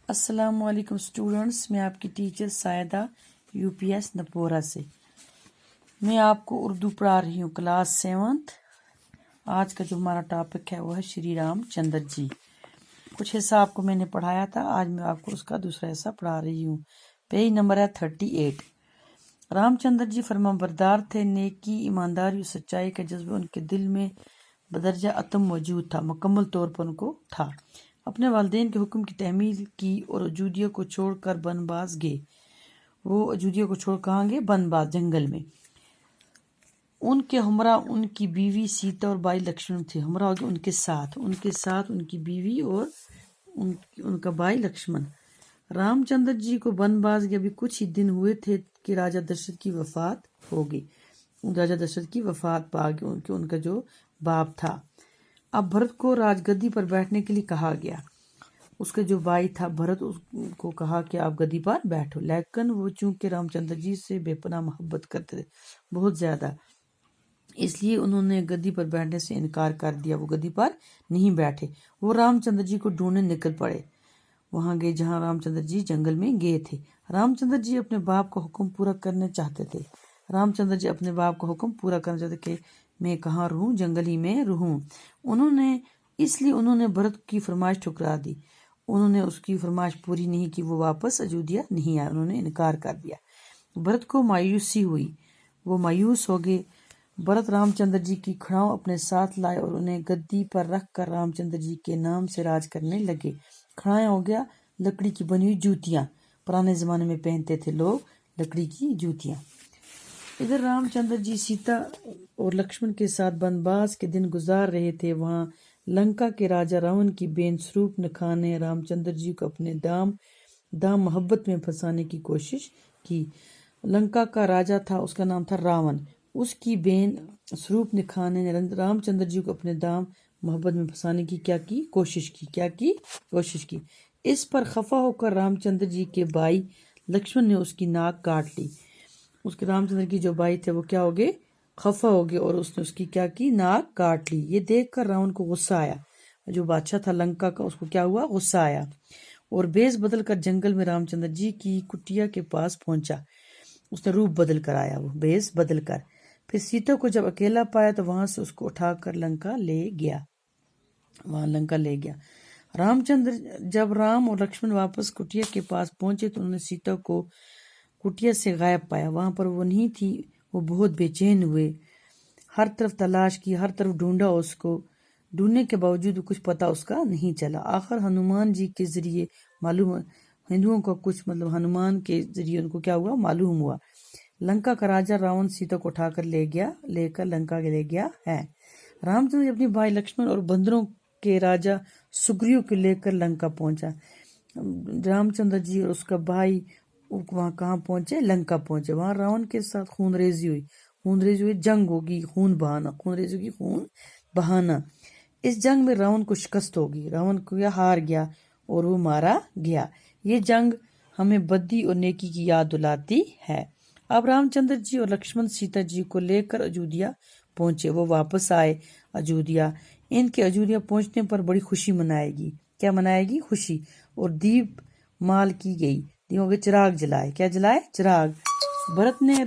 अस्सलामुअलैकुम स्टूडेंट्स, मैं आपकी टीचर सायदा यूपीएस नपोरा से। मैं आपको उर्दू पढ़ा रही हूँ क्लास 7th। आज का जो हमारा टॉपिक है वो है श्री रामचंद्र जी। कुछ हिस्सा आपको मैंने पढ़ाया था, आज मैं आपको उसका दूसरा हिस्सा पढ़ा रही हूँ। पेज नंबर है 38। रामचंद्र जी फरमाबरदार थे। नेकी, ईमानदारी और सच्चाई का जज्बा उनके दिल में बदरजा अतम मौजूद था, मुकम्मल तौर पर उनको था। अपने वालिदैन के हुक्म की तहमील की और अजूदिया को छोड़कर बनबाज गए। वो अजूदिया को छोड़ कहाँ गए? बनबाज, जंगल में। उनके हमरा उनकी बीवी सीता और भाई लक्ष्मण थे। हमरा हो गया उनके साथ उनकी बीवी और उनका भाई लक्ष्मण। रामचंद्र जी को बनबाज के अभी कुछ ही दिन हुए थे कि राजा दशरथ की वफात हो गई। राजा दशरथ की वफात पा गई उनका जो बाप था। अब भरत को राजगद्दी पर बैठने के लिए कहा गया। उसका जो भाई था भरत, उसको कहा कि आप गद्दी पर बैठो। लेकिन वो चूंकि रामचंद्र जी से बेपनाह मोहब्बत करते थे, बहुत ज्यादा, इसलिए उन्होंने गद्दी पर बैठने से इनकार कर दिया। वो गद्दी पर नहीं बैठे। वो रामचंद्र जी को ढूंढने निकल पड़े। वहां गए जहां रामचंद्र जी जंगल में गए थे। रामचंद्र जी अपने बाप का हुक्म पूरा करने चाहते थे। रामचंद्र जी अपने बाप का हुक्म पूरा करना चाहते कि मैं कहाँ रहूं, जंगल ही में रहूं। उन्होंने भरत की फरमाइश ठुकरा दी। उन्होंने उसकी फरमाइश पूरी नहीं की। वो वापस अयोध्या नहीं आए, उन्होंने इनकार कर दिया। भरत को मायूसी हुई, वो मायूस हो गए। भरत रामचंद्र जी की खड़ाऊ अपने साथ लाए और उन्हें गद्दी पर रख कर रामचंद्र जी के नाम से राज करने लगे। खड़ाएं हो गया लकड़ी की बनी हुई जूतियां, पुराने जमाने में पहनते थे लोग लकड़ी की जूतियां। इधर रामचंद्र जी सीता और लक्ष्मण के साथ बनवास के दिन गुजार रहे थे। वहां लंका के राजा रावण की बेन स्वरूप नखा ने रामचंद्र जी को अपने दाम मोहब्बत में फंसाने की कोशिश की। लंका का राजा था, उसका नाम था रावण। उसकी बेन स्वरूप निखाने ने रामचंद्र जी को अपने दाम मोहब्बत में फंसाने की कोशिश की। इस पर खफा होकर रामचंद्र जी के भाई लक्ष्मण ने उसकी नाक काट ली। उसके रामचंद्र की जो भाई थे वो क्या हो गए? खफा हो गए और उसने उसकी नाक काट ली। ये देखकर रावण को गुस्सा आया। जो बादशाह था लंका का, उसको क्या हुआ? गुस्सा आया और बेस बदल कर जंगल में रामचंद्र जी की कुटिया के पास पहुंचा। उसने रूप बदल कर आया, वो बेस बदल कर। फिर सीता को जब अकेला पाया तो वहां से उसको उठाकर लंका ले गया। जब राम और लक्ष्मण वापस कुटिया के पास पहुंचे तो उन्होंने सीता को कुटिया से गायब पाया। वहां पर वो नहीं थी। वो बहुत बेचैन हुए, हर तरफ तलाश की, हर तरफ ढूंढा। उसको ढूंढने के बावजूद कुछ पता उसका नहीं चला। आखिर हनुमान जी के जरिए मालूम, हिंदुओं का कुछ मतलब हनुमान के जरिए उनको क्या हुआ? मालूम हुआ। लंका का राजा रावण सीता को उठाकर लेकर लंका ले गया है। रामचंद्र अपने भाई लक्ष्मण और बंदरों के राजा सुग्रीव को लेकर लंका पहुंचा। रामचंद्र जी और उसका भाई वहां कहाँ पहुंचे? लंका पहुंचे। वहां रावण के साथ खूनरेजी हुई, जंग होगी, खून बहाना। इस जंग में रावण को शिकस्त होगी। रावण को हार गया और वो मारा गया। ये जंग हमें बद्दी और नेकी की याद दिलाती है। अब रामचंद्र जी और लक्ष्मण सीता जी को लेकर अयोध्या पहुंचे। वो वापस आए अयोध्या। इनके अयोध्या पहुंचने पर बड़ी खुशी मनाएगी। क्या मनाएगी? खुशी। और दीप माल की गई, दीपों के चिराग जलाए। क्या जलाए? चिराग। भरत ने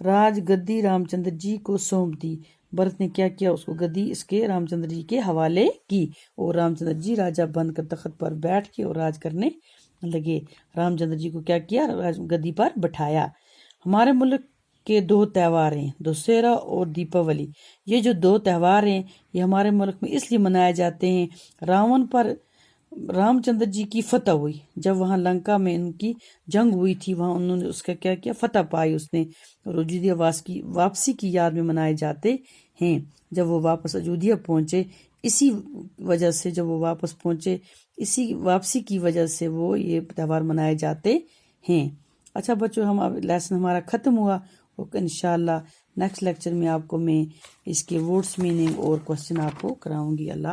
राजगद्दी रामचंद्र जी को सौंप दी। भरत ने क्या किया? उसको गद्दी इसके रामचंद्र जी के हवाले की और रामचंद्र जी राजा बनकर तख्त पर बैठ के और राज करने लगे। रामचंद्र जी को क्या किया? गद्दी पर बैठाया। हमारे मुल्क के 2 त्यौहार हैं, दशहरा और दीपावली। ये जो 2 त्यौहार हैं ये हमारे मुल्क में इसलिए मनाए जाते हैं। रावण पर रामचंद्र जी की फतह हुई। जब वहां लंका में इनकी जंग हुई थी, वहां उन्होंने उसका क्या किया? फतह पाई उसने। और अयोध्या वापसी की याद में मनाए जाते हैं। जब वो वापस अयोध्या पहुंचे, इसी वापसी की वजह से वो ये त्यौहार मनाए जाते हैं। अच्छा बच्चों, हम लेसन हमारा खत्म हुआ। इंशाल्लाह नेक्स्ट लेक्चर में आपको मैं इसके वर्ड्स मीनिंग और क्वेश्चन आपको कराऊंगी। अल्लाह।